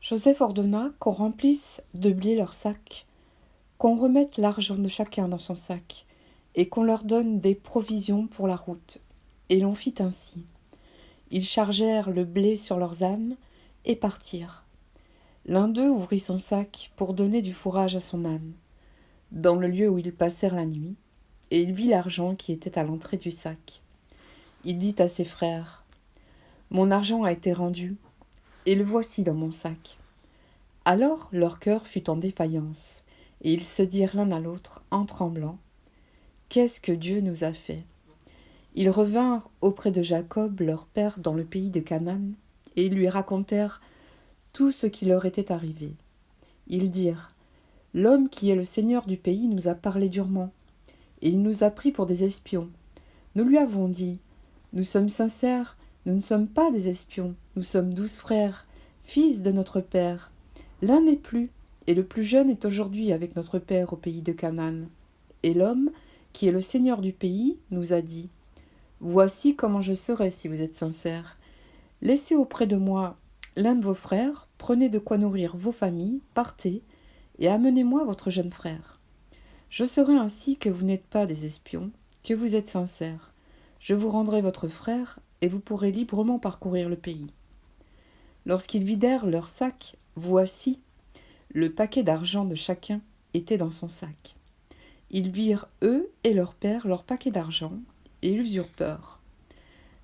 Joseph ordonna qu'on remplisse de blé leurs sacs, qu'on remette l'argent de chacun dans son sac, et qu'on leur donne des provisions pour la route. Et l'on fit ainsi. Ils chargèrent le blé sur leurs ânes et partirent. L'un d'eux ouvrit son sac pour donner du fourrage à son âne, dans le lieu où ils passèrent la nuit, et il vit l'argent qui était à l'entrée du sac. Il dit à ses frères, « Mon argent a été rendu, et le voici dans mon sac. » Alors leur cœur fut en défaillance, et ils se dirent l'un à l'autre, en tremblant, « Qu'est-ce que Dieu nous a fait ?» Ils revinrent auprès de Jacob, leur père, dans le pays de Canaan, et ils lui racontèrent tout ce qui leur était arrivé. Ils dirent, « L'homme qui est le seigneur du pays nous a parlé durement, et il nous a pris pour des espions. Nous lui avons dit, « Nous sommes sincères, nous ne sommes pas des espions, nous sommes 12 frères, fils de notre père. L'un n'est plus, et le plus jeune est aujourd'hui avec notre père au pays de Canaan. Et l'homme, qui est le seigneur du pays, nous a dit, « Voici comment je serai si vous êtes sincères. Laissez auprès de moi l'un de vos frères, prenez de quoi nourrir vos familles, partez, et amenez-moi votre jeune frère. Je saurai ainsi que vous n'êtes pas des espions, que vous êtes sincères. Je vous rendrai votre frère, et vous pourrez librement parcourir le pays. » Lorsqu'ils vidèrent leur sac, voici, le paquet d'argent de chacun était dans son sac. Ils virent, eux et leur père, leur paquet d'argent, et ils eurent peur.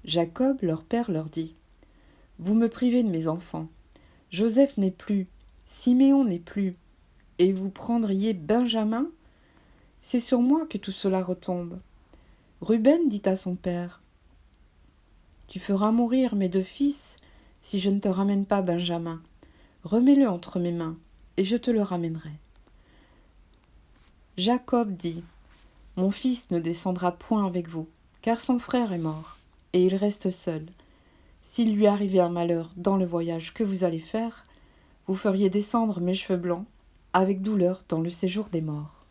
Jacob, leur père, leur dit, « Vous me privez de mes enfants. Joseph n'est plus, Siméon n'est plus, et vous prendriez Benjamin ? C'est sur moi que tout cela retombe. » Ruben dit à son père, « Tu feras mourir mes 2 fils si je ne te ramène pas Benjamin. Remets-le entre mes mains, et je te le ramènerai. » Jacob dit, « Mon fils ne descendra point avec vous, car son frère est mort, et il reste seul. S'il lui arrivait un malheur dans le voyage que vous allez faire, vous feriez descendre mes cheveux blancs avec douleur dans le séjour des morts. »